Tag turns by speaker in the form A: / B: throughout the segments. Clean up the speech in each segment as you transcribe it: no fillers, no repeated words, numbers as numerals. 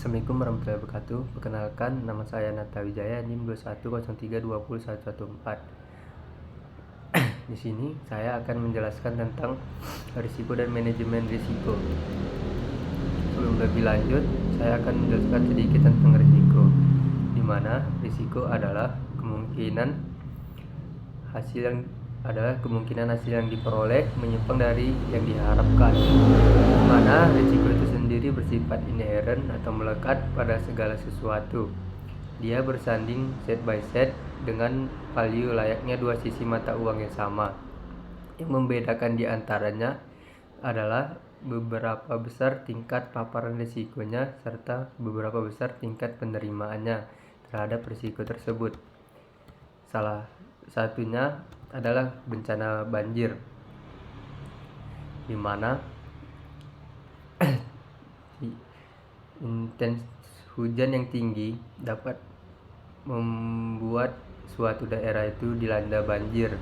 A: Assalamualaikum warahmatullahi wabarakatuh. Perkenalkan, nama saya Nata Wijaya, NIM 2103201114. Di sini saya akan menjelaskan tentang risiko dan manajemen risiko. Sebelum lebih lanjut, saya akan menjelaskan sedikit tentang risiko, di mana risiko adalah kemungkinan hasil yang diperoleh menyimpang dari yang diharapkan, di mana risiko itu sendiri bersifat inheren atau melekat pada segala sesuatu. Dia bersanding set by set dengan value layaknya dua sisi mata uang yang sama. Yang membedakan di antaranya adalah beberapa besar tingkat paparan risikonya serta beberapa besar tingkat penerimaannya terhadap risiko tersebut. Salah satunya adalah bencana banjir, di mana intens hujan yang tinggi dapat membuat suatu daerah itu dilanda banjir,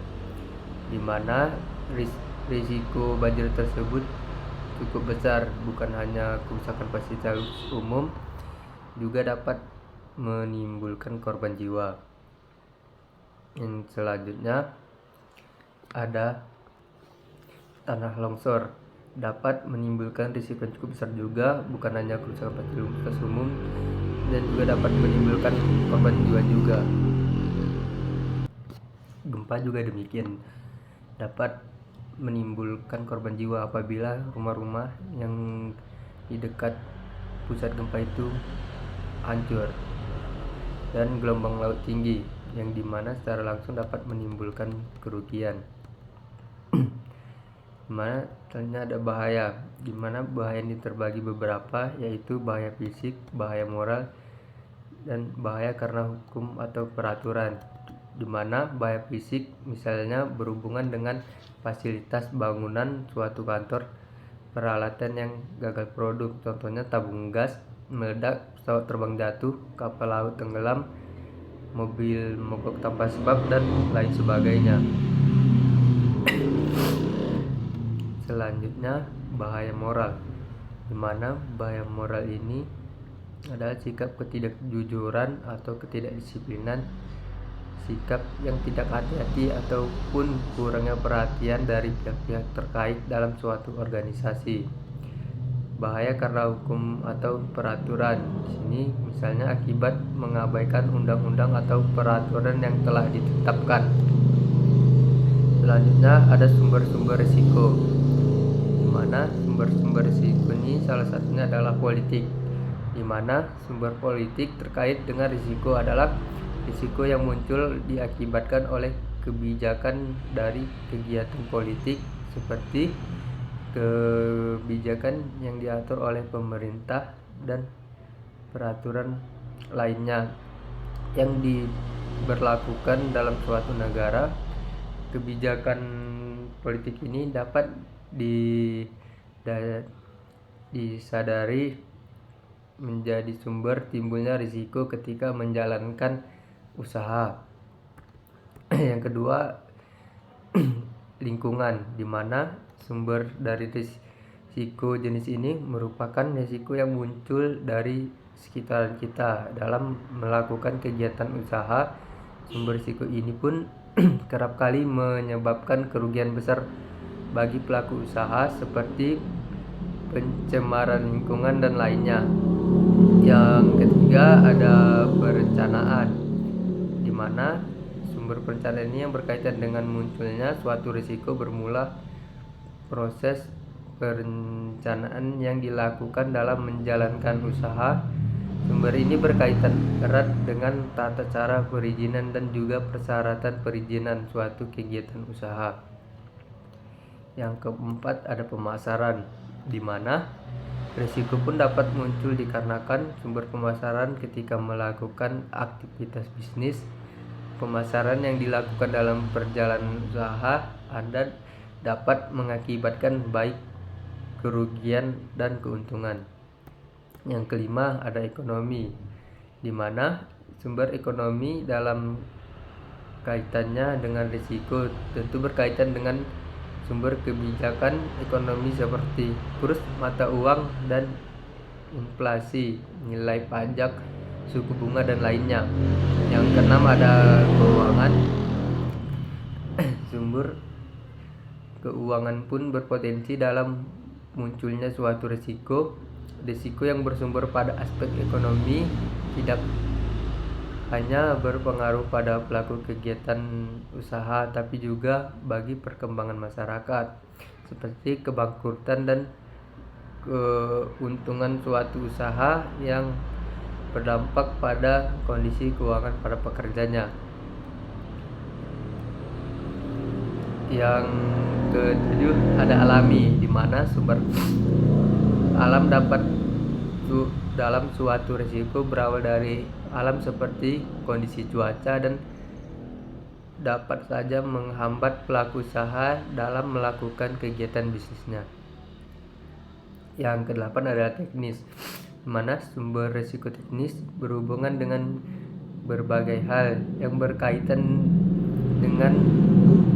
A: di mana risiko banjir tersebut cukup besar, bukan hanya kerusakan fasilitas umum, juga dapat menimbulkan korban jiwa. Yang selanjutnya ada tanah longsor, dapat menimbulkan risiko yang cukup besar juga, bukan hanya kerusakan fasilitas umum, dan juga dapat menimbulkan korban jiwa juga. Gempa juga demikian, dapat menimbulkan korban jiwa apabila rumah-rumah yang di dekat pusat gempa itu hancur. Dan gelombang laut tinggi, yang dimana secara langsung dapat menimbulkan kerugian. Dimana ternyata ada bahaya, dimana bahaya ini terbagi beberapa, yaitu bahaya fisik, bahaya moral, dan bahaya karena hukum atau peraturan. Dimana bahaya fisik misalnya berhubungan dengan fasilitas bangunan suatu kantor, peralatan yang gagal produk, contohnya tabung gas meledak, pesawat terbang jatuh, kapal laut tenggelam, mobil mogok tanpa sebab, dan lain sebagainya. Selanjutnya bahaya moral, di mana bahaya moral ini adalah sikap ketidakjujuran atau ketidakdisiplinan, sikap yang tidak hati-hati ataupun kurangnya perhatian dari pihak-pihak terkait dalam suatu organisasi. Bahaya karena hukum atau peraturan, di sini misalnya akibat mengabaikan undang-undang atau peraturan yang telah ditetapkan. Selanjutnya ada sumber-sumber risiko, di mana sumber-sumber risiko ini salah satunya adalah politik, di mana sumber politik terkait dengan risiko adalah risiko yang muncul diakibatkan oleh kebijakan dari kegiatan politik, seperti kebijakan yang diatur oleh pemerintah dan peraturan lainnya yang diberlakukan dalam suatu negara. Kebijakan politik ini dapat disadari menjadi sumber timbulnya risiko ketika menjalankan usaha. Yang kedua, lingkungan, di mana sumber dari risiko jenis ini merupakan risiko yang muncul dari sekitaran kita dalam melakukan kegiatan usaha. Sumber risiko ini pun kerap kali menyebabkan kerugian besar bagi pelaku usaha, seperti pencemaran lingkungan dan lainnya. Yang ketiga ada perencanaan, di mana sumber perencanaan ini yang berkaitan dengan munculnya suatu risiko bermula proses perencanaan yang dilakukan dalam menjalankan usaha. Sumber ini berkaitan erat dengan tata cara perizinan dan juga persyaratan perizinan suatu kegiatan usaha. Yang keempat ada pemasaran, di mana risiko pun dapat muncul dikarenakan sumber pemasaran ketika melakukan aktivitas bisnis. Pemasaran yang dilakukan dalam perjalanan usaha Anda dapat mengakibatkan baik kerugian dan keuntungan. Yang kelima ada ekonomi, di mana sumber ekonomi dalam kaitannya dengan risiko tentu berkaitan dengan sumber kebijakan ekonomi seperti kurs mata uang dan inflasi, nilai pajak, suku bunga, dan lainnya. Yang keenam ada keuangan. Sumber keuangan pun berpotensi dalam munculnya suatu risiko yang bersumber pada aspek ekonomi tidak hanya berpengaruh pada pelaku kegiatan usaha, tapi juga bagi perkembangan masyarakat, seperti kebangkrutan dan keuntungan suatu usaha yang berdampak pada kondisi keuangan pada pekerjanya. Yang ketujuh ada alami, di mana sumber alam dalam suatu risiko berawal dari alam seperti kondisi cuaca dan dapat saja menghambat pelaku usaha dalam melakukan kegiatan bisnisnya. Yang kedelapan adalah teknis, di mana sumber risiko teknis berhubungan dengan berbagai hal yang berkaitan dengan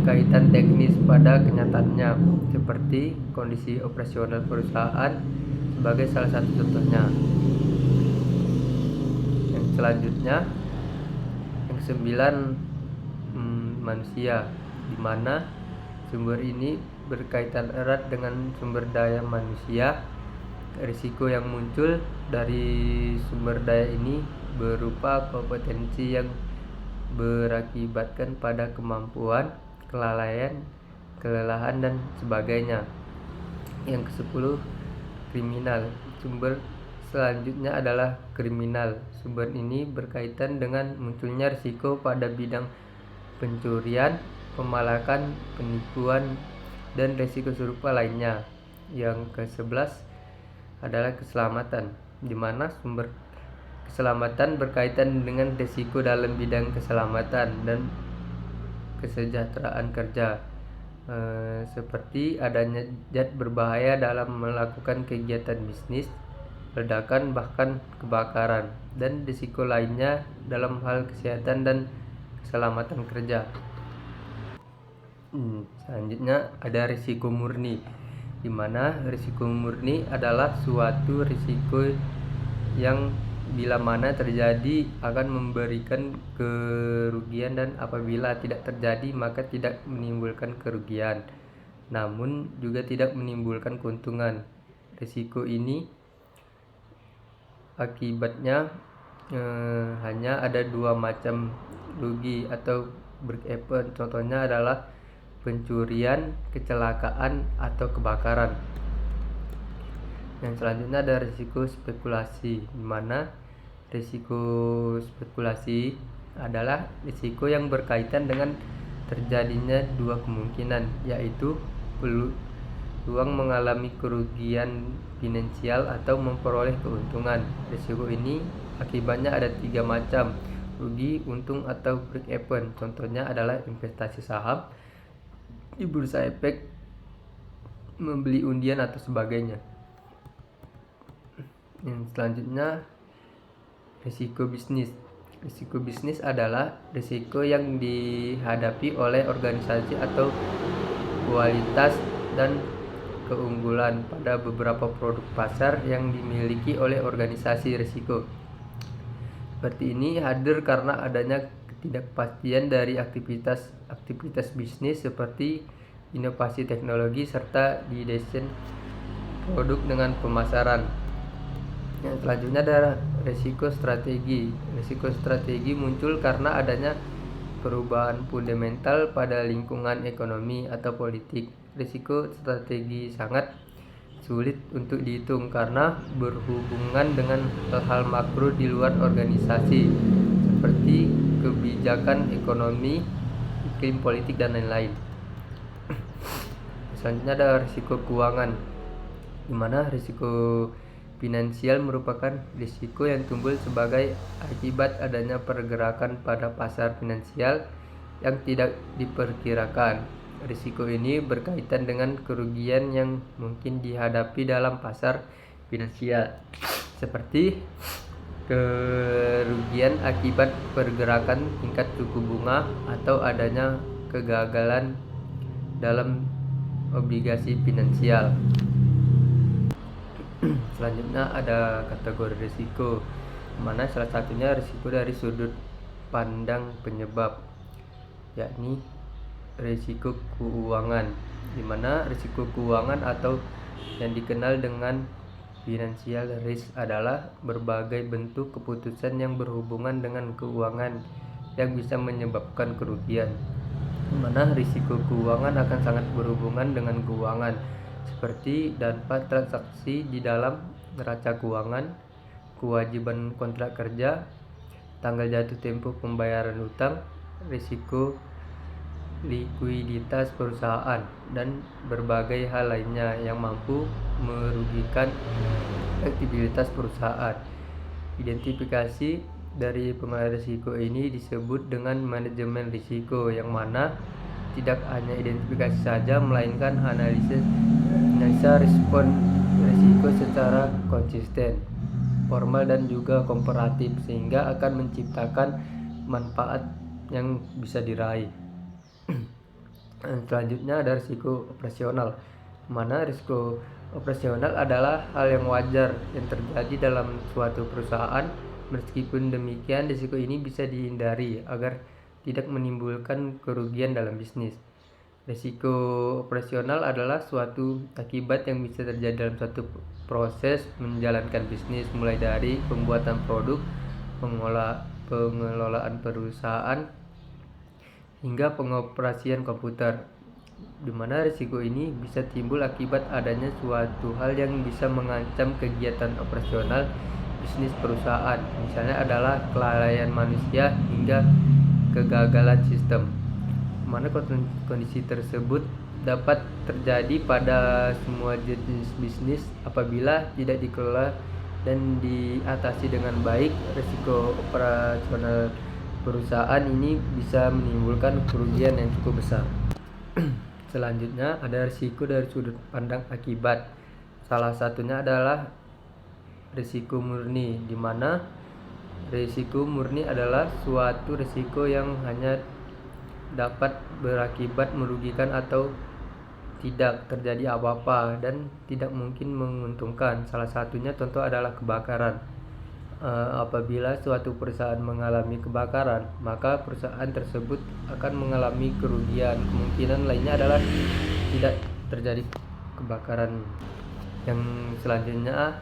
A: kaitan teknis pada kenyataannya, seperti kondisi operasional perusahaan sebagai salah satu contohnya. Yang selanjutnya, yang kesembilan, manusia, di mana sumber ini berkaitan erat dengan sumber daya manusia. Risiko yang muncul dari sumber daya ini berupa kompetensi yang berakibatkan pada kemampuan, kelalaian, kelelahan, dan sebagainya. Yang ke-10, kriminal. Sumber selanjutnya adalah kriminal. Sumber ini berkaitan dengan munculnya risiko pada bidang pencurian, pemalakan, penipuan, dan risiko serupa lainnya. Yang ke-11 adalah keselamatan, di mana sumber keselamatan berkaitan dengan risiko dalam bidang keselamatan dan kesejahteraan kerja, seperti adanya zat berbahaya dalam melakukan kegiatan bisnis, ledakan, bahkan kebakaran, dan risiko lainnya dalam hal kesehatan dan keselamatan kerja. Selanjutnya ada risiko murni, di mana risiko murni adalah suatu risiko yang bila mana terjadi akan memberikan kerugian, dan apabila tidak terjadi maka tidak menimbulkan kerugian, namun juga tidak menimbulkan keuntungan. Risiko ini akibatnya hanya ada dua macam rugi atau break even. Contohnya adalah pencurian, kecelakaan, atau kebakaran. Yang selanjutnya ada risiko spekulasi, di mana risiko spekulasi adalah risiko yang berkaitan dengan terjadinya dua kemungkinan, yaitu peluang mengalami kerugian finansial atau memperoleh keuntungan. Risiko ini akibatnya ada tiga macam: rugi, untung, atau break even. Contohnya adalah investasi saham di bursa efek, membeli undian, atau sebagainya. Yang selanjutnya, risiko bisnis. Risiko bisnis adalah risiko yang dihadapi oleh organisasi atau kualitas dan keunggulan pada beberapa produk pasar yang dimiliki oleh organisasi. Risiko seperti ini hadir karena adanya ketidakpastian dari aktivitas bisnis seperti inovasi teknologi serta di desain produk dengan pemasaran. Yang selanjutnya adalah risiko strategi. Risiko strategi muncul karena adanya perubahan fundamental pada lingkungan ekonomi atau politik. Risiko strategi sangat sulit untuk dihitung karena berhubungan dengan hal-hal makro di luar organisasi seperti kebijakan ekonomi, iklim politik, dan lain-lain. Selanjutnya ada risiko keuangan, di mana risiko finansial merupakan risiko yang timbul sebagai akibat adanya pergerakan pada pasar finansial yang tidak diperkirakan. Risiko ini berkaitan dengan kerugian yang mungkin dihadapi dalam pasar finansial, seperti kerugian akibat pergerakan tingkat suku bunga atau adanya kegagalan dalam obligasi finansial. Selanjutnya ada kategori risiko, mana salah satunya risiko dari sudut pandang penyebab, yakni risiko keuangan, di mana risiko keuangan atau yang dikenal dengan financial risk adalah berbagai bentuk keputusan yang berhubungan dengan keuangan yang bisa menyebabkan kerugian, di mana risiko keuangan akan sangat berhubungan dengan keuangan, seperti dampak transaksi di dalam neraca keuangan, kewajiban kontrak kerja, tanggal jatuh tempo pembayaran utang, risiko likuiditas perusahaan, dan berbagai hal lainnya yang mampu merugikan aktivitas perusahaan. Identifikasi dari pengelola risiko ini disebut dengan manajemen risiko, yang mana tidak hanya identifikasi saja melainkan analisa respon risiko secara konsisten, formal dan juga komparatif, sehingga akan menciptakan manfaat yang bisa diraih. Selanjutnya ada risiko operasional, mana risiko operasional adalah hal yang wajar yang terjadi dalam suatu perusahaan. Meskipun demikian, risiko ini bisa dihindari agar tidak menimbulkan kerugian dalam bisnis. Risiko operasional adalah suatu akibat yang bisa terjadi dalam suatu proses menjalankan bisnis, mulai dari pembuatan produk, pengelolaan perusahaan, hingga pengoperasian komputer, di mana risiko ini bisa timbul akibat adanya suatu hal yang bisa mengancam kegiatan operasional bisnis perusahaan, misalnya adalah kelalaian manusia hingga kegagalan sistem, mana kondisi tersebut dapat terjadi pada semua jenis bisnis apabila tidak dikelola dan diatasi dengan baik. Risiko operasional perusahaan ini bisa menimbulkan kerugian yang cukup besar. Selanjutnya ada risiko dari sudut pandang akibat. Salah satunya adalah risiko murni, di mana risiko murni adalah suatu risiko yang hanya dapat berakibat merugikan atau tidak terjadi apa-apa dan tidak mungkin menguntungkan. Salah satunya contoh adalah kebakaran. Apabila suatu perusahaan mengalami kebakaran, maka perusahaan tersebut akan mengalami kerugian. Kemungkinan lainnya adalah tidak terjadi kebakaran. Yang selanjutnya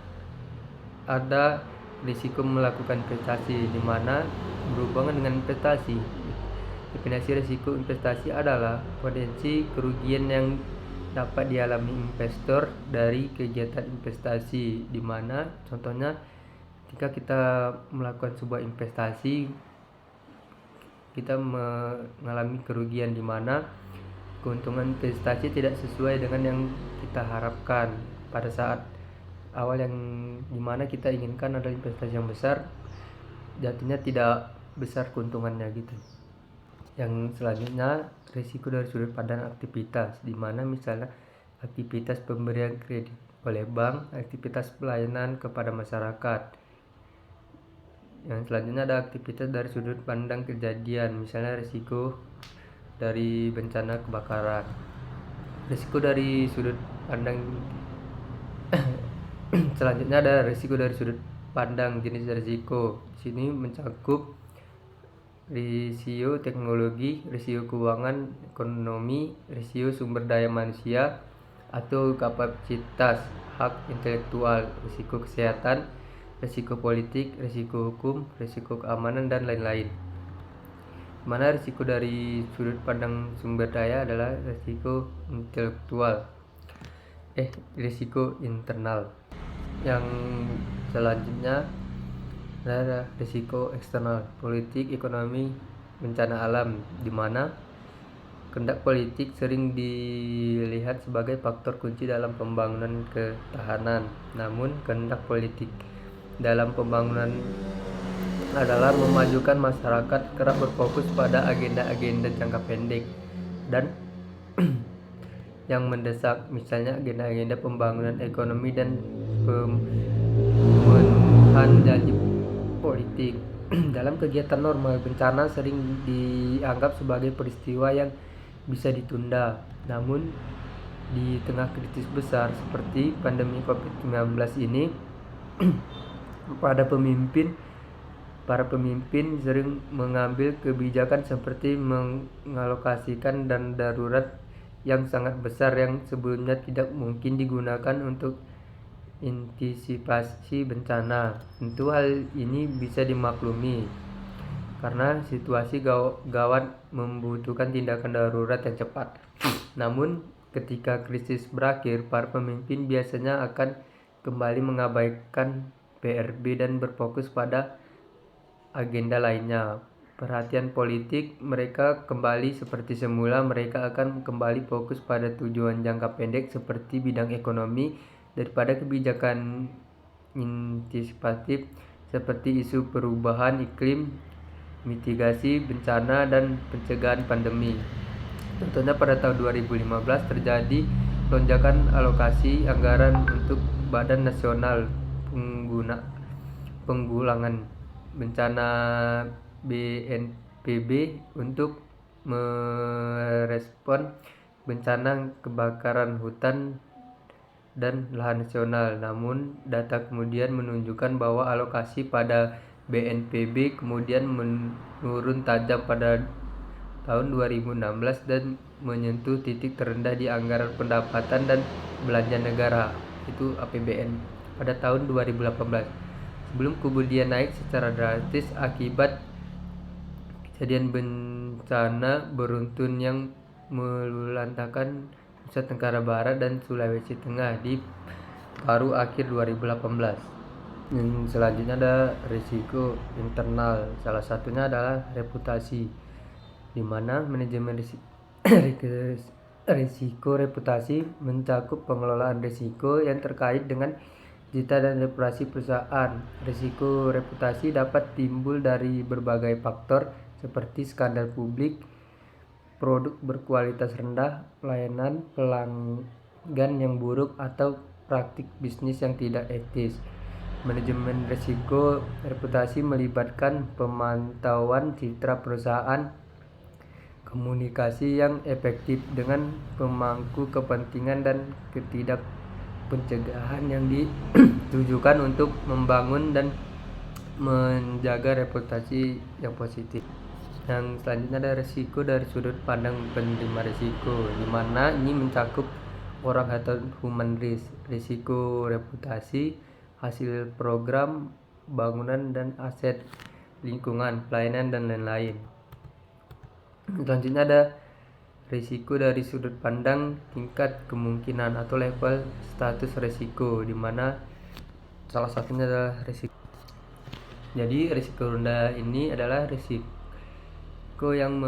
A: ada risiko melakukan investasi, di mana berhubungan dengan investasi. Definisi risiko investasi adalah potensi kerugian yang dapat dialami investor dari kegiatan investasi, di mana contohnya jika kita melakukan sebuah investasi, kita mengalami kerugian di mana keuntungan investasi tidak sesuai dengan yang kita harapkan pada saat awal, yang dimana kita inginkan adalah investasi yang besar, jatuhnya tidak besar keuntungannya gitu. Yang selanjutnya risiko dari sudut pandang aktivitas, di mana misalnya aktivitas pemberian kredit oleh bank, aktivitas pelayanan kepada masyarakat. Yang selanjutnya ada aktivitas dari sudut pandang kejadian, misalnya risiko dari bencana kebakaran. Risiko dari sudut pandang selanjutnya ada risiko dari sudut pandang jenis risiko. Di sini mencakup risiko teknologi, risiko keuangan ekonomi, risiko sumber daya manusia atau kapasitas hak intelektual, risiko kesehatan, risiko politik, risiko hukum, risiko keamanan, dan lain-lain. Mana risiko dari sudut pandang sumber daya adalah risiko intelektual, risiko internal. Yang selanjutnya adalah risiko eksternal, politik, ekonomi, bencana alam, di mana kehendak politik sering dilihat sebagai faktor kunci dalam pembangunan ketahanan. Namun kehendak politik dalam pembangunan adalah memajukan masyarakat, kerap berfokus pada agenda-agenda jangka pendek dan yang mendesak, misalnya agenda-agenda pembangunan ekonomi dan pemenuhan janji politik. Dalam kegiatan normal, bencana sering dianggap sebagai peristiwa yang bisa ditunda. Namun Di tengah krisis besar seperti pandemi COVID-19 ini, para pemimpin sering mengambil kebijakan seperti mengalokasikan dana darurat yang sangat besar yang sebelumnya tidak mungkin digunakan untuk antisipasi bencana. Tentu hal ini bisa dimaklumi karena situasi gawat membutuhkan tindakan darurat yang cepat. Namun, ketika krisis berakhir, para pemimpin biasanya akan kembali mengabaikan PRB dan berfokus pada agenda lainnya. Perhatian politik mereka kembali seperti semula. Mereka akan kembali fokus pada tujuan jangka pendek seperti bidang ekonomi daripada kebijakan antisipatif seperti isu perubahan iklim, mitigasi bencana, dan pencegahan pandemi. Contohnya pada tahun 2015 terjadi lonjakan alokasi anggaran untuk Badan Nasional Penanggulangan Bencana BNPB untuk merespon bencana kebakaran hutan dan lahan nasional. Namun, data kemudian menunjukkan bahwa alokasi pada BNPB kemudian menurun tajam pada tahun 2016 dan menyentuh titik terendah di anggaran pendapatan dan belanja negara, itu APBN, pada tahun 2018. Sebelum kemudian naik secara drastis akibat kejadian bencana beruntun yang melulantakan Nusa Tenggara Barat dan Sulawesi Tengah di paruh akhir 2018. Yang selanjutnya ada risiko internal. Salah satunya adalah reputasi, di mana manajemen risiko reputasi mencakup pengelolaan risiko yang terkait dengan cita dan reputasi perusahaan. Risiko reputasi dapat timbul dari berbagai faktor seperti skandal publik, produk berkualitas rendah, pelayanan pelanggan yang buruk, atau praktik bisnis yang tidak etis. Manajemen risiko reputasi melibatkan pemantauan citra perusahaan, komunikasi yang efektif dengan pemangku kepentingan, dan pencegahan yang ditujukan untuk membangun dan menjaga reputasi yang positif. Yang selanjutnya ada risiko dari sudut pandang penerima risiko, di mana ini mencakup orang atau human risk, risiko reputasi, hasil program bangunan dan aset lingkungan, pelayanan, dan lain-lain. Selanjutnya ada risiko dari sudut pandang tingkat kemungkinan atau level status risiko, di mana salah satunya adalah risiko. Jadi risiko rendah ini adalah risiko yang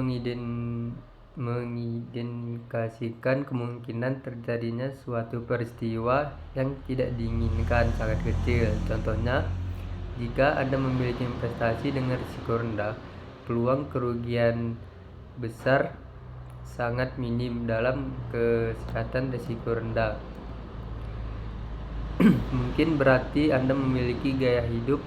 A: mengindikasikan kemungkinan terjadinya suatu peristiwa yang tidak diinginkan sangat kecil. Contohnya, jika Anda memiliki investasi dengan risiko rendah, peluang kerugian besar sangat minim. Dalam kesehatan risiko rendah mungkin berarti Anda memiliki gaya hidup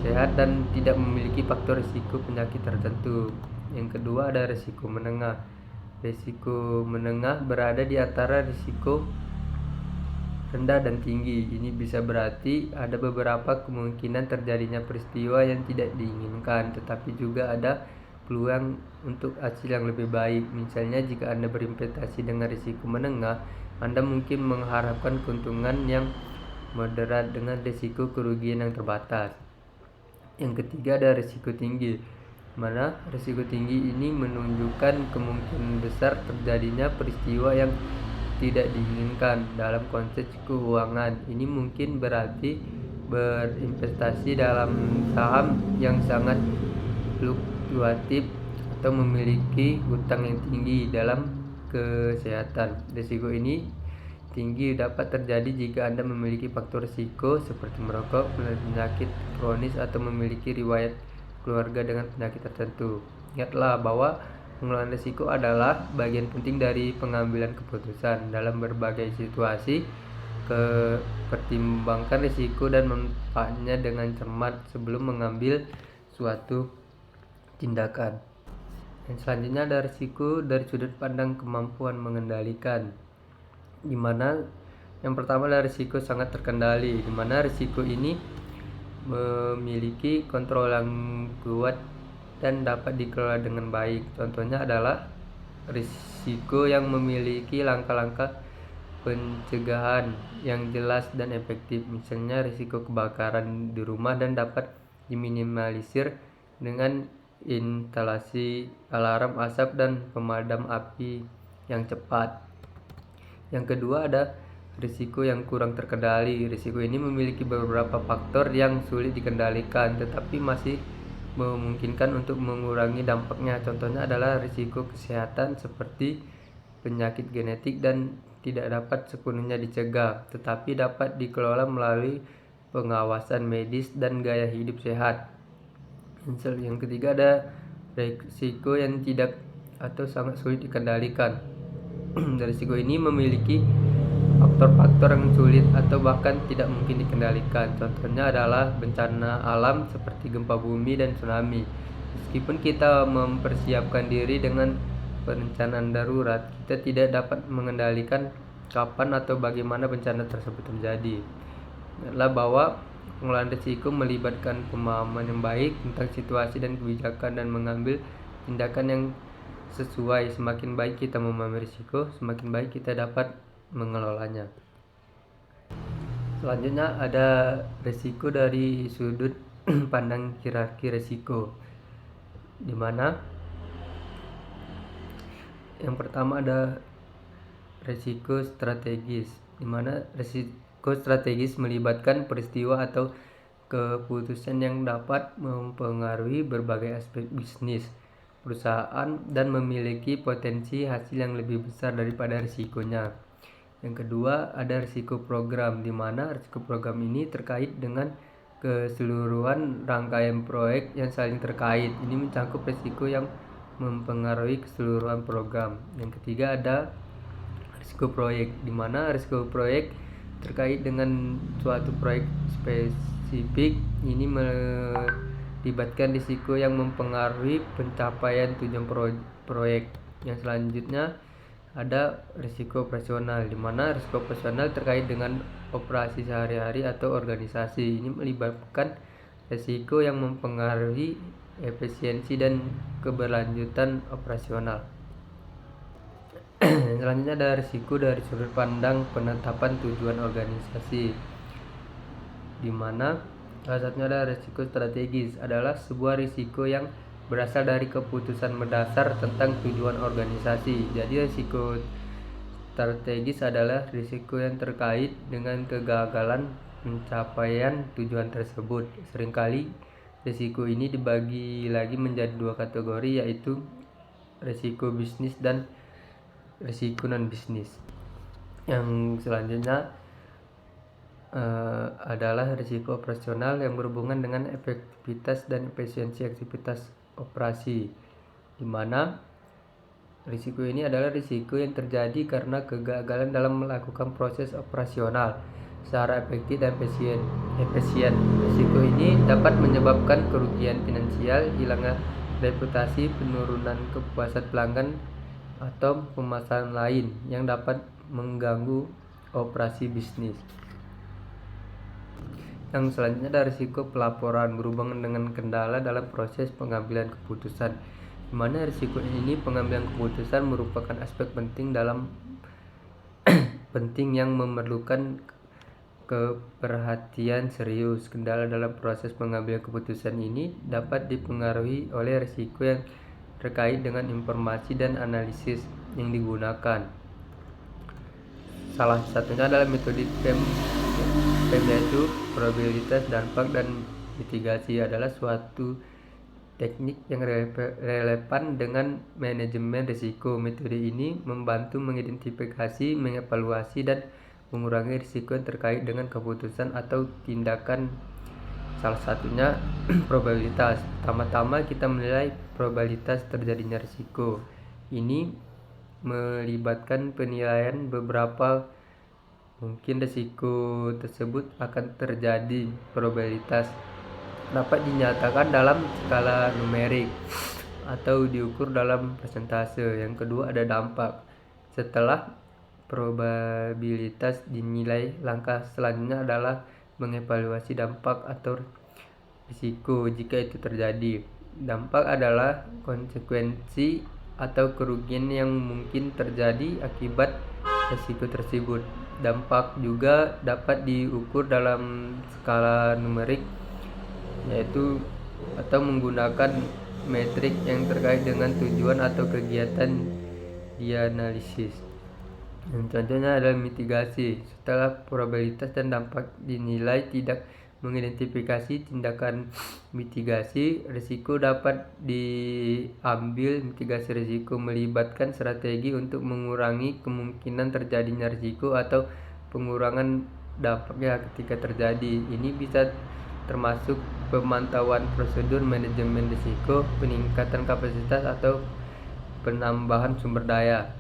A: sehat dan tidak memiliki faktor risiko penyakit tertentu. Yang kedua ada risiko menengah. Risiko menengah berada di antara risiko rendah dan tinggi. Ini bisa berarti ada beberapa kemungkinan terjadinya peristiwa yang tidak diinginkan, tetapi juga ada peluang untuk hasil yang lebih baik. Misalnya, jika Anda berinvestasi dengan risiko menengah, Anda mungkin mengharapkan keuntungan yang moderat dengan risiko kerugian yang terbatas. Yang ketiga ada risiko tinggi, mana risiko tinggi ini menunjukkan kemungkinan besar terjadinya peristiwa yang tidak diinginkan dalam konteks keuangan. Ini mungkin berarti berinvestasi dalam saham yang sangat fluktuatif atau memiliki hutang yang tinggi. Dalam kesehatan, risiko ini tinggi dapat terjadi jika Anda memiliki faktor risiko seperti merokok, penyakit kronis, atau memiliki riwayat keluarga dengan penyakit tertentu. Ingatlah bahwa pengelolaan risiko adalah bagian penting dari pengambilan keputusan. Dalam berbagai situasi, pertimbangkan risiko dan manfaatnya dengan cermat sebelum mengambil suatu tindakan. Dan selanjutnya ada risiko dari sudut pandang kemampuan mengendalikan, di mana yang pertama adalah risiko sangat terkendali, di mana risiko ini memiliki kontrol yang kuat dan dapat dikelola dengan baik. Contohnya adalah risiko yang memiliki langkah-langkah pencegahan yang jelas dan efektif, misalnya risiko kebakaran di rumah dan dapat diminimalisir dengan instalasi alarm asap dan pemadam api yang cepat. Yang kedua ada risiko yang kurang terkendali. Risiko ini memiliki beberapa faktor yang sulit dikendalikan tetapi masih memungkinkan untuk mengurangi dampaknya. Contohnya adalah risiko kesehatan seperti penyakit genetik dan tidak dapat sepenuhnya dicegah, tetapi dapat dikelola melalui pengawasan medis dan gaya hidup sehat. Yang ketiga ada risiko yang tidak atau sangat sulit dikendalikan. Risiko ini memiliki faktor-faktor yang sulit atau bahkan tidak mungkin dikendalikan. Contohnya adalah bencana alam seperti gempa bumi dan tsunami. Meskipun kita mempersiapkan diri dengan perencanaan darurat, kita tidak dapat mengendalikan kapan atau bagaimana bencana tersebut terjadi. Adalah bahwa pengelolaan risiko melibatkan pemahaman yang baik tentang situasi dan kebijakan dan mengambil tindakan yang sesuai. Semakin baik kita memahami risiko, semakin baik kita dapat mengelolanya. Selanjutnya ada risiko dari sudut pandang hierarki risiko, di mana yang pertama ada risiko strategis, di mana risiko strategis melibatkan peristiwa atau keputusan yang dapat mempengaruhi berbagai aspek bisnis perusahaan dan memiliki potensi hasil yang lebih besar daripada risikonya. Yang kedua ada risiko program, di mana risiko program ini terkait dengan keseluruhan rangkaian proyek yang saling terkait. Ini mencakup risiko yang mempengaruhi keseluruhan program. Yang ketiga ada risiko proyek, di mana risiko proyek terkait dengan suatu proyek spesifik. Ini melibatkan risiko yang mempengaruhi pencapaian tujuan proyek. Yang selanjutnya ada risiko operasional, di mana risiko operasional terkait dengan operasi sehari-hari atau organisasi. Ini melibatkan risiko yang mempengaruhi efisiensi dan keberlanjutan operasional. Selanjutnya ada risiko dari sudut pandang penetapan tujuan organisasi, di mana salah satunya ada risiko strategis, adalah sebuah risiko yang berasal dari keputusan mendasar tentang tujuan organisasi. Jadi risiko strategis adalah risiko yang terkait dengan kegagalan pencapaian tujuan tersebut. Seringkali risiko ini dibagi lagi menjadi dua kategori, yaitu risiko bisnis dan risiko non bisnis. Yang selanjutnya adalah risiko operasional yang berhubungan dengan efektivitas dan efisiensi aktivitas operasi, di mana risiko ini adalah risiko yang terjadi karena kegagalan dalam melakukan proses operasional secara efektif dan efisien. Risiko ini dapat menyebabkan kerugian finansial, hilangnya reputasi, penurunan kepuasan pelanggan, atau permasalahan lain yang dapat mengganggu operasi bisnis. Yang selanjutnya ada risiko pelaporan, berhubungan dengan kendala dalam proses pengambilan keputusan, di mana risiko ini pengambilan keputusan merupakan aspek penting yang memerlukan keperhatian serius. Kendala dalam proses pengambilan keputusan ini dapat dipengaruhi oleh risiko yang terkait dengan informasi dan analisis yang digunakan. Salah satunya adalah metode PEM, yaitu probabilitas, dampak, dan mitigasi. Adalah suatu teknik yang relevan dengan manajemen risiko. Metode ini membantu mengidentifikasi, mengevaluasi, dan mengurangi risiko yang terkait dengan keputusan atau tindakan. Salah satunya probabilitas. Pertama-tama kita menilai probabilitas terjadinya risiko. Ini melibatkan penilaian beberapa mungkin risiko tersebut akan terjadi. Probabilitas dapat dinyatakan dalam skala numerik. atau diukur dalam persentase. Yang kedua ada dampak. Setelah probabilitas dinilai, langkah selanjutnya adalah mengevaluasi dampak atau risiko jika itu terjadi. Dampak adalah konsekuensi atau kerugian yang mungkin terjadi akibat risiko tersebut. Dampak juga dapat diukur dalam skala numerik, yaitu atau menggunakan metrik yang terkait dengan tujuan atau kegiatan dianalisis. Yang contohnya adalah mitigasi. Setelah probabilitas dan dampak dinilai tidak mengidentifikasi tindakan mitigasi, risiko dapat diambil. Mitigasi risiko melibatkan strategi untuk mengurangi kemungkinan terjadinya risiko atau pengurangan dampaknya ketika terjadi. Ini bisa termasuk pemantauan prosedur manajemen risiko, peningkatan kapasitas, atau penambahan sumber daya.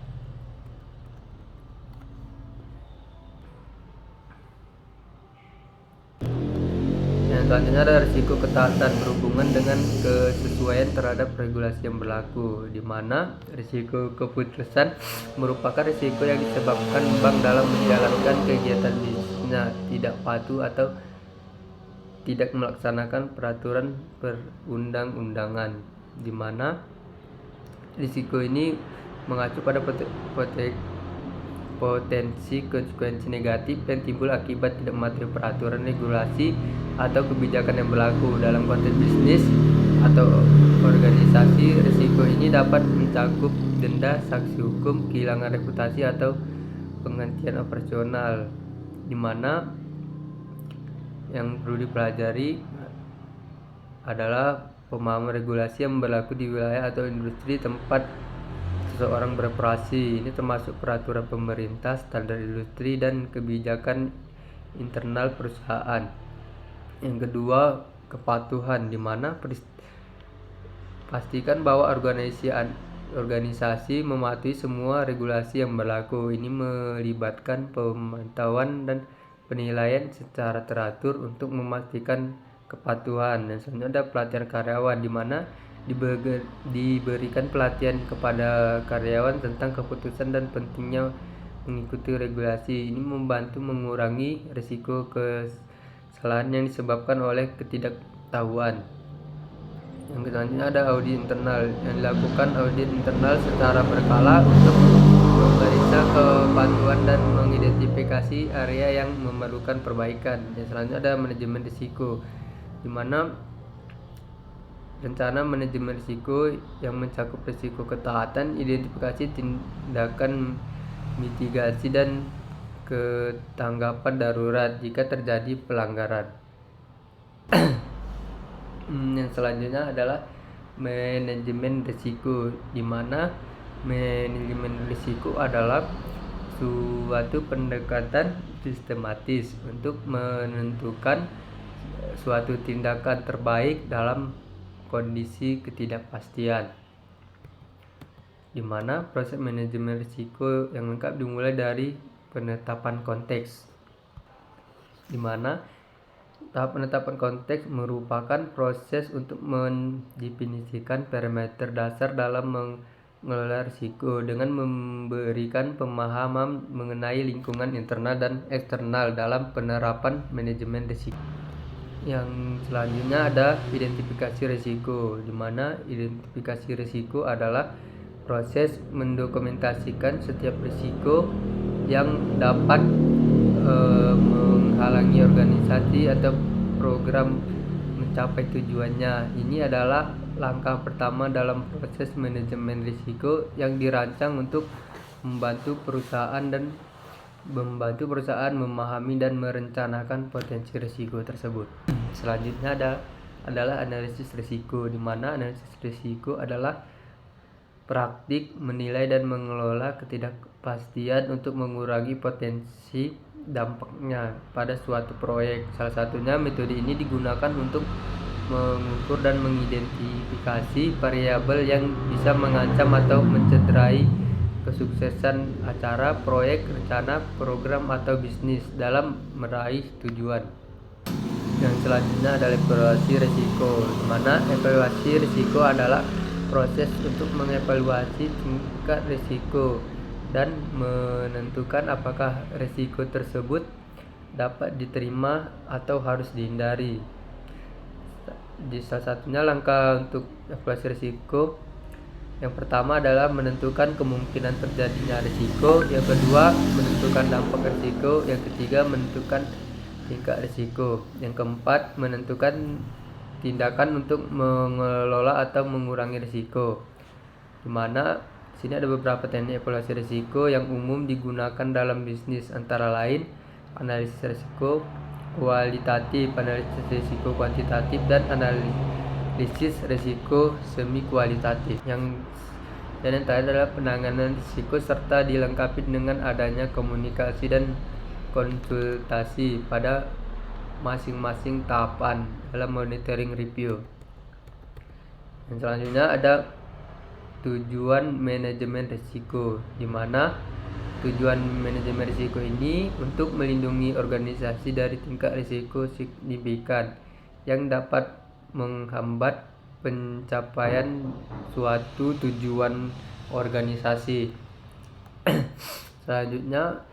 A: Yang selanjutnya ada risiko ketaatan berhubungan dengan kesesuaian terhadap regulasi yang berlaku, di mana risiko keputusan merupakan risiko yang disebabkan bank dalam menjalankan kegiatan bisnisnya tidak patuh atau tidak melaksanakan peraturan perundang-undangan, di mana risiko ini mengacu pada potensi konsekuensi negatif yang timbul akibat tidak mematuhi peraturan, regulasi, atau kebijakan yang berlaku. Dalam konteks bisnis atau organisasi, risiko ini dapat mencakup denda, sanksi hukum, kehilangan reputasi, atau penghentian operasional, di mana yang perlu dipelajari adalah pemahaman regulasi yang berlaku di wilayah atau industri tempat seseorang beroperasi. Ini termasuk peraturan pemerintah, standar industri, dan kebijakan internal perusahaan. Yang kedua, kepatuhan, di mana pastikan bahwa organisasi mematuhi semua regulasi yang berlaku. Ini melibatkan pemantauan dan penilaian secara teratur untuk memastikan kepatuhan. Dan selanjutnya ada pelatihan karyawan, di mana diberikan pelatihan kepada karyawan tentang keputusan dan pentingnya mengikuti regulasi. Ini membantu mengurangi risiko kesalahan yang disebabkan oleh ketidaktahuan. Yang selanjutnya ada audit internal, yang dilakukan audit internal secara berkala untuk memeriksa kepatuhan dan mengidentifikasi area yang memerlukan perbaikan. Yang selanjutnya ada manajemen risiko, di mana rencana manajemen risiko yang mencakup risiko ketaatan, identifikasi tindakan mitigasi, dan ketanggapan darurat jika terjadi pelanggaran. Yang selanjutnya adalah manajemen risiko, di mana manajemen risiko adalah suatu pendekatan sistematis untuk menentukan suatu tindakan terbaik dalam kondisi ketidakpastian, di mana proses manajemen risiko yang lengkap dimulai dari penetapan konteks, di mana tahap penetapan konteks merupakan proses untuk mendefinisikan parameter dasar dalam mengelola risiko dengan memberikan pemahaman mengenai lingkungan internal dan eksternal dalam penerapan manajemen risiko. Yang selanjutnya ada identifikasi risiko, di mana identifikasi risiko adalah proses mendokumentasikan setiap risiko yang dapat menghalangi organisasi atau program mencapai tujuannya. Ini adalah langkah pertama dalam proses manajemen risiko yang dirancang untuk membantu perusahaan memahami dan merencanakan potensi risiko tersebut. Selanjutnya adalah analisis risiko, di mana analisis risiko adalah praktik menilai dan mengelola ketidakpastian untuk mengurangi potensi dampaknya pada suatu proyek. Salah satunya metode ini digunakan untuk mengukur dan mengidentifikasi variabel yang bisa mengancam atau mencederai kesuksesan acara, proyek, rencana, program, atau bisnis dalam meraih tujuan. Yang selanjutnya adalah evaluasi risiko, di mana evaluasi risiko adalah proses untuk mengevaluasi tingkat risiko dan menentukan apakah risiko tersebut dapat diterima atau harus dihindari. Di salah satunya langkah untuk evaluasi risiko, yang pertama adalah menentukan kemungkinan terjadinya risiko, yang kedua menentukan dampak risiko, yang ketiga menentukan tingkat risiko, yang keempat menentukan tindakan untuk mengelola atau mengurangi risiko. Di mana sini ada beberapa teknik evaluasi risiko yang umum digunakan dalam bisnis, antara lain analisis risiko kualitatif, analisis risiko kuantitatif, dan analisis risiko semi kualitatif. Yang terakhir adalah penanganan risiko serta dilengkapi dengan adanya komunikasi dan konsultasi pada masing-masing tahapan dalam monitoring review. Yang selanjutnya ada tujuan manajemen risiko, di mana tujuan manajemen risiko ini untuk melindungi organisasi dari tingkat risiko signifikan yang dapat menghambat pencapaian suatu tujuan organisasi. Selanjutnya,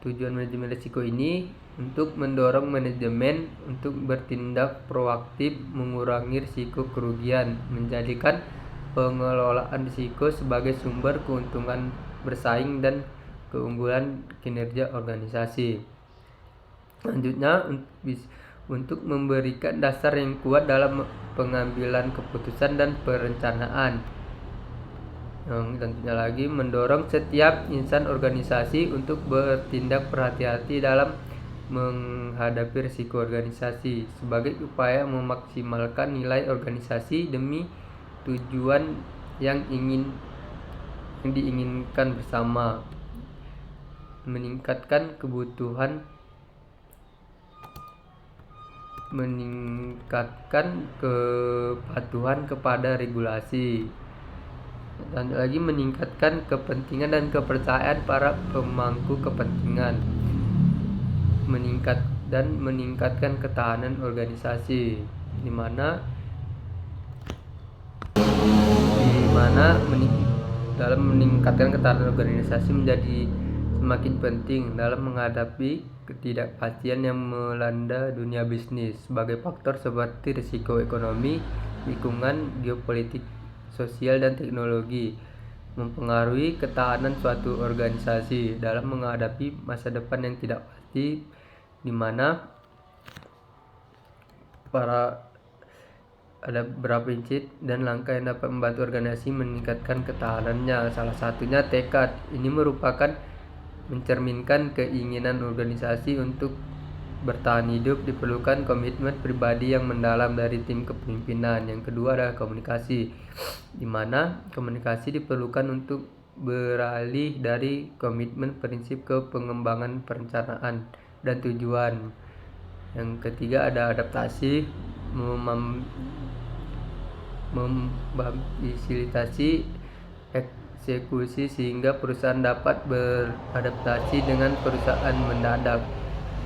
A: tujuan manajemen risiko ini untuk mendorong manajemen untuk bertindak proaktif, mengurangi risiko kerugian, menjadikan pengelolaan risiko sebagai sumber keuntungan bersaing dan keunggulan kinerja organisasi. Selanjutnya, untuk memberikan dasar yang kuat dalam pengambilan keputusan dan perencanaan. Yang tentunya lagi mendorong setiap insan organisasi untuk bertindak berhati-hati dalam menghadapi risiko organisasi sebagai upaya memaksimalkan nilai organisasi demi tujuan yang diinginkan bersama, meningkatkan kepatuhan kepada regulasi, dan lagi meningkatkan kepentingan dan kepercayaan para pemangku kepentingan, meningkatkan ketahanan organisasi, di mana dalam meningkatkan ketahanan organisasi menjadi semakin penting dalam menghadapi ketidakpastian yang melanda dunia bisnis sebagai faktor seperti risiko ekonomi, lingkungan, geopolitik, sosial, dan teknologi mempengaruhi ketahanan suatu organisasi dalam menghadapi masa depan yang tidak pasti, di mana ada beberapa prinsip dan langkah yang dapat membantu organisasi meningkatkan ketahanannya. Salah satunya tekad. Ini merupakan mencerminkan keinginan organisasi untuk bertahan hidup. Diperlukan komitmen pribadi yang mendalam dari tim kepemimpinan. Yang kedua adalah komunikasi, di mana komunikasi diperlukan untuk beralih dari komitmen prinsip ke pengembangan perencanaan dan tujuan. Yang ketiga ada adaptasi, memfasilitasi eksekusi sehingga perusahaan dapat beradaptasi dengan perusahaan mendadak.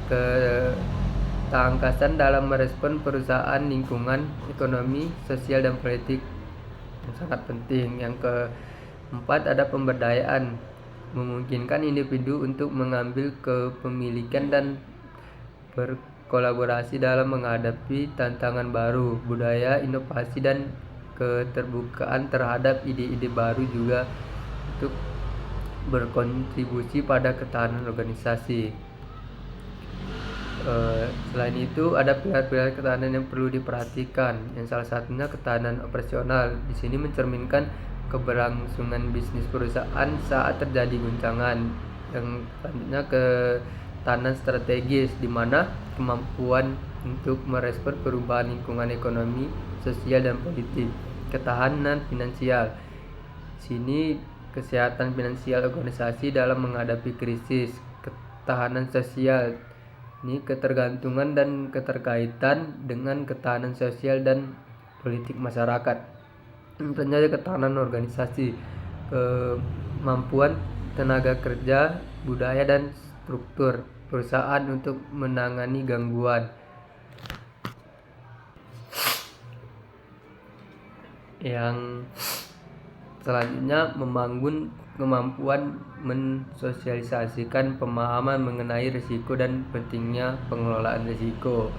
A: Ketangkasan dalam merespon perusahaan, lingkungan, ekonomi, sosial, dan politik yang sangat penting. Yang keempat ada pemberdayaan, memungkinkan individu untuk mengambil kepemilikan dan berkolaborasi dalam menghadapi tantangan baru. Budaya, inovasi, dan keterbukaan terhadap ide-ide baru juga untuk berkontribusi pada ketahanan organisasi. Selain itu ada pilar-pilar ketahanan yang perlu diperhatikan. Yang salah satunya ketahanan operasional. Di sini mencerminkan keberlangsungan bisnis perusahaan saat terjadi guncangan. Yang selanjutnya ketahanan strategis, di mana kemampuan untuk merespon perubahan lingkungan ekonomi, sosial, dan politik. Ketahanan finansial. Sini kesehatan finansial organisasi dalam menghadapi krisis. Ketahanan sosial. Ini ketergantungan dan keterkaitan dengan ketahanan sosial dan politik masyarakat. Tentunya ketahanan organisasi, kemampuan tenaga kerja, budaya, dan struktur perusahaan untuk menangani gangguan. Yang Selanjutnya, membangun kemampuan mensosialisasikan pemahaman mengenai risiko dan pentingnya pengelolaan risiko.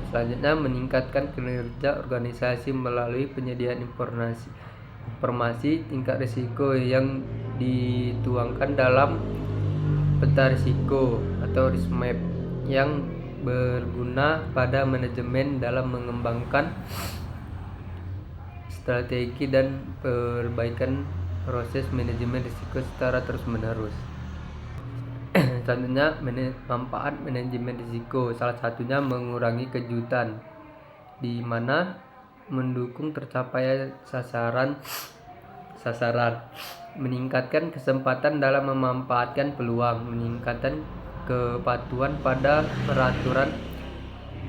A: Selanjutnya, meningkatkan kinerja organisasi melalui penyediaan informasi tingkat risiko yang dituangkan dalam peta risiko atau risk map yang berguna pada manajemen dalam mengembangkan strategi dan perbaikan proses manajemen risiko secara terus-menerus. Selanjutnya, manfaat manajemen risiko, salah satunya mengurangi kejutan, di mana mendukung tercapainya sasaran, meningkatkan kesempatan dalam memanfaatkan peluang, meningkatkan kepatuhan pada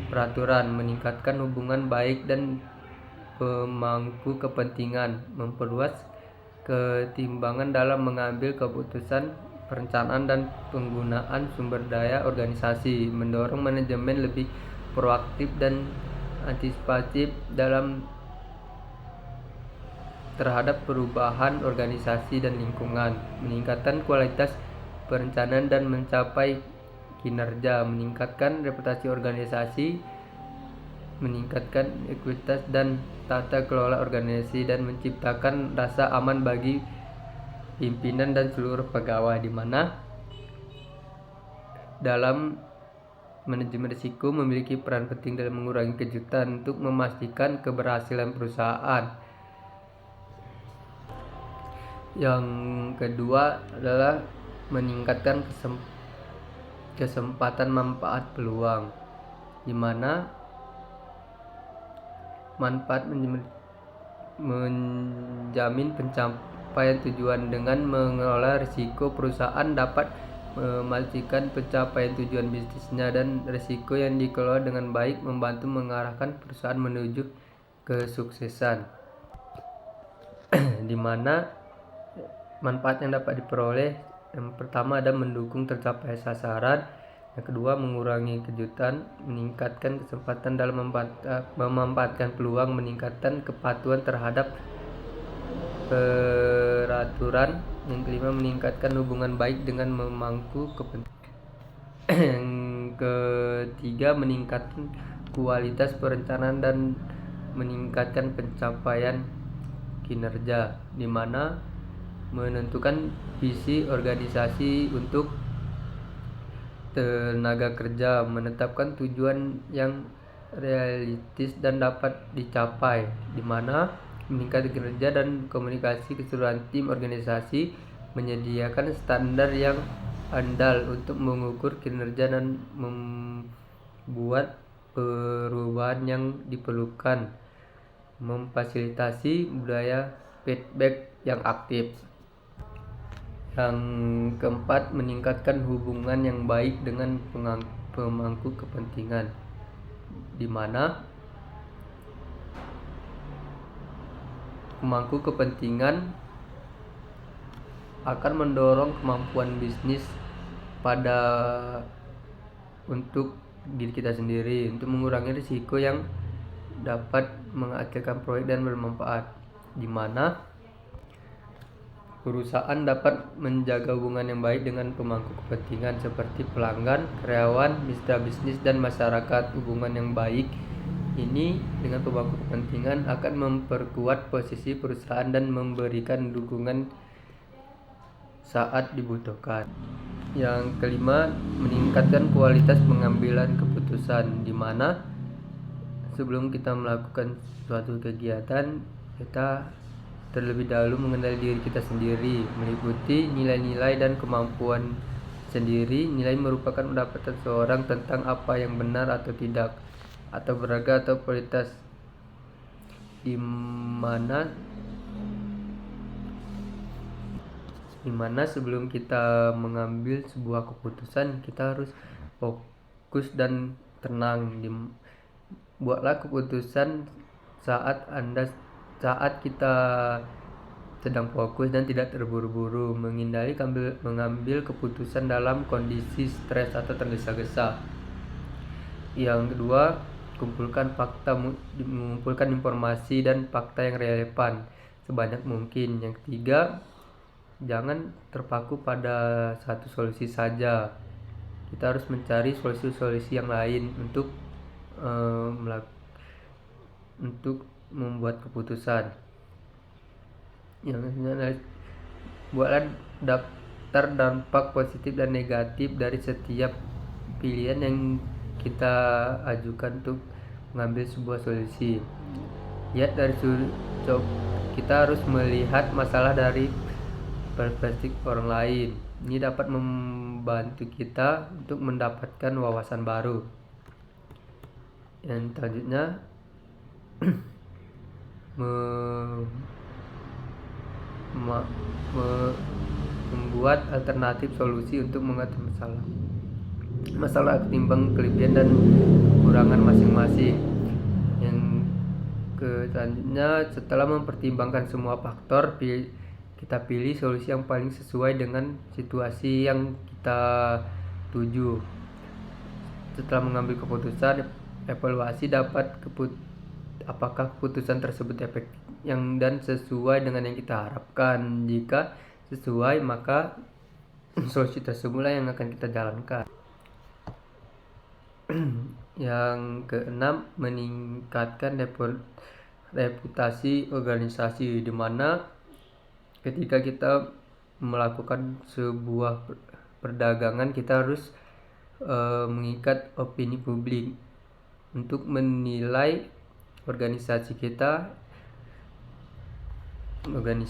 A: peraturan, meningkatkan hubungan baik dan pemangku kepentingan, memperluas ketimbangan dalam mengambil keputusan, perencanaan dan penggunaan sumber daya organisasi, mendorong manajemen lebih proaktif dan antisipatif dalam terhadap perubahan organisasi dan lingkungan, meningkatkan kualitas perencanaan dan mencapai kinerja, meningkatkan reputasi organisasi, meningkatkan ekuitas dan tata kelola organisasi, dan menciptakan rasa aman bagi pimpinan dan seluruh pegawai, di mana dalam manajemen risiko memiliki peran penting dalam mengurangi kejutan untuk memastikan keberhasilan perusahaan. Yang kedua adalah meningkatkan kesempatan manfaat peluang, di mana manfaat menjamin pencapaian tujuan. Dengan mengelola risiko, perusahaan dapat memastikan pencapaian tujuan bisnisnya, dan risiko yang dikelola dengan baik membantu mengarahkan perusahaan menuju kesuksesan. Di mana manfaat yang dapat diperoleh, yang pertama ada mendukung tercapai sasaran, yang kedua mengurangi kejutan, meningkatkan kesempatan dalam memanfaatkan peluang, meningkatkan kepatuhan terhadap peraturan, yang kelima meningkatkan hubungan baik dengan memangku kepentingan, yang ketiga meningkatkan kualitas perencanaan dan meningkatkan pencapaian kinerja, di mana menentukan visi organisasi untuk tenaga kerja, menetapkan tujuan yang realistis dan dapat dicapai, di mana meningkatkan kinerja dan komunikasi keseluruhan tim organisasi, menyediakan standar yang andal untuk mengukur kinerja dan membuat perubahan yang diperlukan, memfasilitasi budaya feedback yang aktif. Yang keempat, meningkatkan hubungan yang baik dengan pemangku kepentingan, di mana pemangku kepentingan akan mendorong kemampuan bisnis untuk diri kita sendiri, untuk mengurangi risiko yang dapat menghasilkan proyek dan bermanfaat, di mana perusahaan dapat menjaga hubungan yang baik dengan pemangku kepentingan seperti pelanggan, karyawan, mitra bisnis, dan masyarakat. Hubungan yang baik ini dengan pemangku kepentingan akan memperkuat posisi perusahaan dan memberikan dukungan saat dibutuhkan. Yang kelima, meningkatkan kualitas pengambilan keputusan, di mana sebelum kita melakukan suatu kegiatan, kita terlebih dahulu mengenali diri kita sendiri, meliputi nilai-nilai dan kemampuan sendiri. Nilai merupakan pendapatan seorang tentang apa yang benar atau tidak, atau berharga atau kualitas, di mana sebelum kita mengambil sebuah keputusan, kita harus fokus dan tenang. Buatlah keputusan saat kita sedang fokus dan tidak terburu-buru, menghindari mengambil keputusan dalam kondisi stres atau tergesa-gesa. Yang kedua, mengumpulkan informasi dan fakta yang relevan. sebanyak mungkin. Yang ketiga, jangan terpaku pada satu solusi saja. Kita harus mencari solusi-solusi yang lain untuk membuat keputusan. Yang adalah buatlah daftar dampak positif dan negatif dari setiap pilihan yang kita ajukan untuk mengambil sebuah solusi. Lihat dari kita harus melihat masalah dari perspektif orang lain. Ini dapat membantu kita untuk mendapatkan wawasan baru. Yang selanjutnya, membuat alternatif solusi untuk mengatasi masalah ketimbang kelebihan dan kekurangan masing-masing. Yang selanjutnya, setelah mempertimbangkan semua faktor, kita pilih solusi yang paling sesuai dengan situasi yang kita tuju. Setelah mengambil keputusan, evaluasi apakah keputusan tersebut efektif dan sesuai dengan yang kita harapkan. Jika sesuai, maka solusi tersebutlah yang akan kita jalankan. Yang keenam, meningkatkan reputasi organisasi, di mana ketika kita melakukan sebuah perdagangan, kita harus mengikat opini publik untuk menilai organisasi kita. Gimana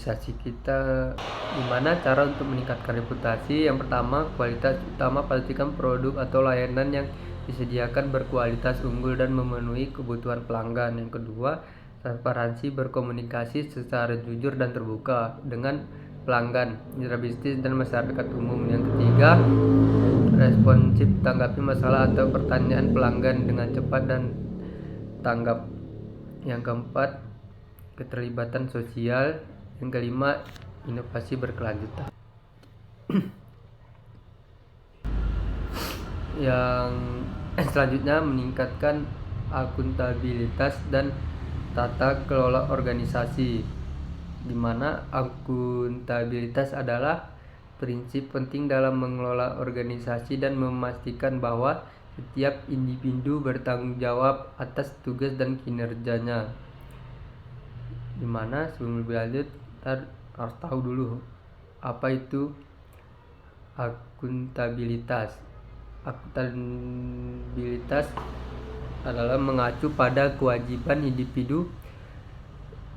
A: cara untuk meningkatkan reputasi? Yang pertama, kualitas utama. Pastikan produk atau layanan yang disediakan berkualitas unggul dan memenuhi kebutuhan pelanggan. Yang kedua, transparansi, berkomunikasi secara jujur dan terbuka dengan pelanggan, mitra bisnis, dan masyarakat umum. Yang ketiga, responsif, tanggapi masalah atau pertanyaan pelanggan dengan cepat dan tanggap. Yang keempat, keterlibatan sosial. Yang kelima, inovasi berkelanjutan. Yang selanjutnya, meningkatkan akuntabilitas dan tata kelola organisasi, di mana akuntabilitas adalah prinsip penting dalam mengelola organisasi dan memastikan bahwa setiap individu bertanggung jawab atas tugas dan kinerjanya. Dimana sebelum lebih lanjut, kita harus tahu dulu apa itu akuntabilitas. Akuntabilitas adalah mengacu pada kewajiban individu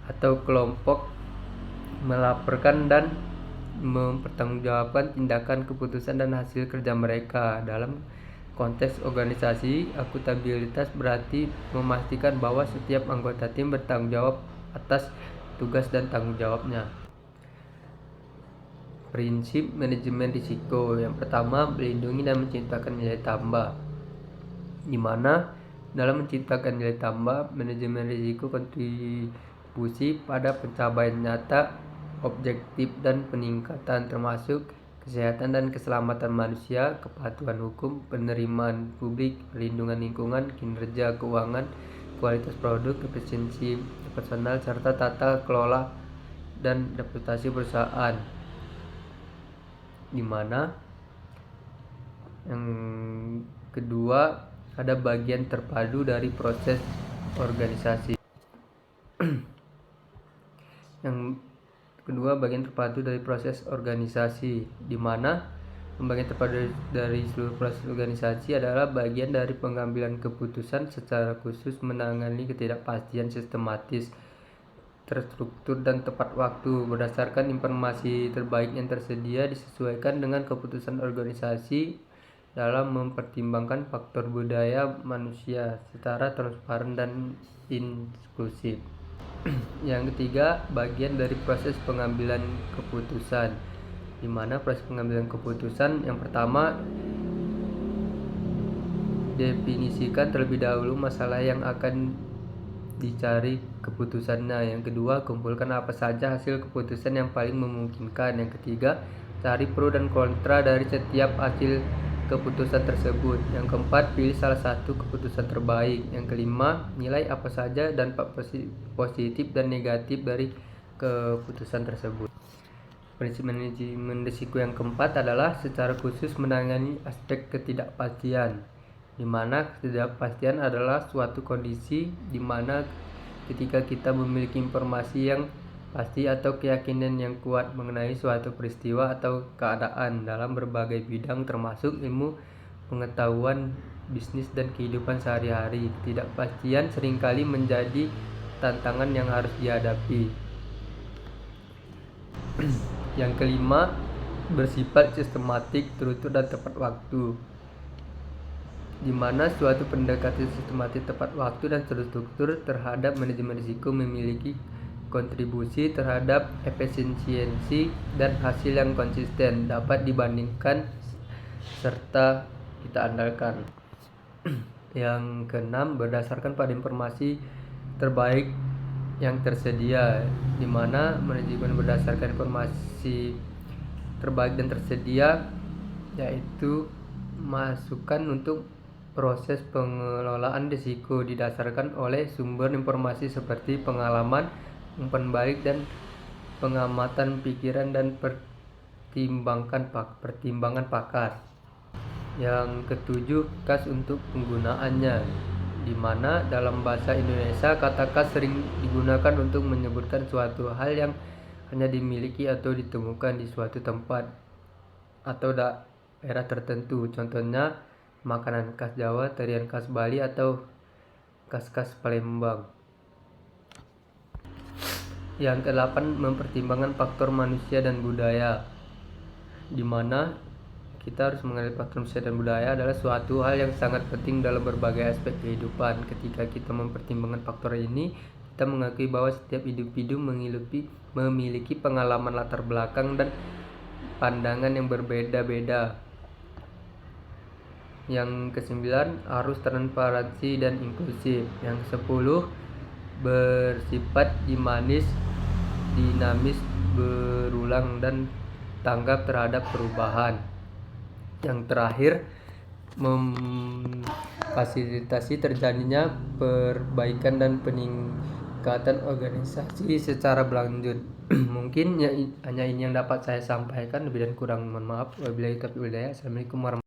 A: atau kelompok melaporkan dan mempertanggungjawabkan tindakan, keputusan, dan hasil kerja mereka. Dalam konteks organisasi, akuntabilitas berarti memastikan bahwa setiap anggota tim bertanggung jawab atas tugas dan tanggung jawabnya. Prinsip manajemen risiko. Yang pertama, melindungi dan menciptakan nilai tambah, di mana dalam menciptakan nilai tambah, manajemen risiko kontribusi pada pencapaian nyata, objektif, dan peningkatan termasuk kesehatan dan keselamatan manusia, kepatuhan hukum, penerimaan publik, perlindungan lingkungan, kinerja keuangan, kualitas produk, efisiensi personal, serta tata kelola dan reputasi perusahaan. Di mana yang kedua, ada bagian terpadu dari proses organisasi. Yang kedua, bagian terpadu dari proses organisasi, di mana bagian terpadu dari seluruh proses organisasi adalah bagian dari pengambilan keputusan secara khusus, menangani ketidakpastian sistematis, terstruktur, dan tepat waktu berdasarkan informasi terbaik yang tersedia, disesuaikan dengan keputusan organisasi dalam mempertimbangkan faktor budaya manusia secara transparan dan inklusif. Yang ketiga, bagian dari proses pengambilan keputusan, di mana proses pengambilan keputusan yang pertama, definisikan terlebih dahulu masalah yang akan dicari keputusannya. Yang kedua, kumpulkan apa saja hasil keputusan yang paling memungkinkan. Yang ketiga, cari pro dan kontra dari setiap hasil keputusan tersebut. Yang keempat, pilih salah satu keputusan terbaik. Yang kelima, nilai apa saja dampak positif dan negatif dari keputusan tersebut. Prinsip manajemen risiko yang keempat adalah secara khusus menangani aspek ketidakpastian, di mana ketidakpastian adalah suatu kondisi di mana ketika kita memiliki informasi yang pasti atau keyakinan yang kuat mengenai suatu peristiwa atau keadaan dalam berbagai bidang termasuk ilmu pengetahuan, bisnis, dan kehidupan sehari-hari. Ketidakpastian seringkali menjadi tantangan yang harus dihadapi. Yang kelima, bersifat sistematik, terukur, dan tepat waktu, di mana suatu pendekatan sistematik, tepat waktu, dan terstruktur terhadap manajemen risiko memiliki kontribusi terhadap efisiensi dan hasil yang konsisten dapat dibandingkan serta kita andalkan. Yang keenam, berdasarkan pada informasi terbaik yang tersedia, di mana manajemen berdasarkan informasi terbaik dan tersedia yaitu masukan untuk proses pengelolaan risiko didasarkan oleh sumber informasi seperti pengalaman, umpan balik, dan pengamatan pikiran dan pertimbangan pakar. Yang ketujuh, kas untuk penggunaannya, di mana dalam bahasa Indonesia kata kas sering digunakan untuk menyebutkan suatu hal yang hanya dimiliki atau ditemukan di suatu tempat atau daerah tertentu. Contohnya makanan khas Jawa, tarian khas Bali, atau khas Palembang. Yang ke-8, mempertimbangkan faktor manusia dan budaya, di mana kita harus mengenali faktor manusia dan budaya adalah suatu hal yang sangat penting dalam berbagai aspek kehidupan. Ketika kita mempertimbangkan faktor ini, kita mengakui bahwa setiap individu memiliki pengalaman latar belakang dan pandangan yang berbeda-beda. Yang ke-9, harus transparansi dan inklusif. Yang ke-10, bersifat dinamis, berulang, dan tanggap terhadap perubahan. Yang terakhir, memfasilitasi terjadinya perbaikan dan peningkatan organisasi secara berlanjut. Mungkin hanya ini yang dapat saya sampaikan, lebih dan kurang mohon maaf. Wabillahi taufiq wal hidayah. Assalamualaikum warahmatullahi wabarakatuh.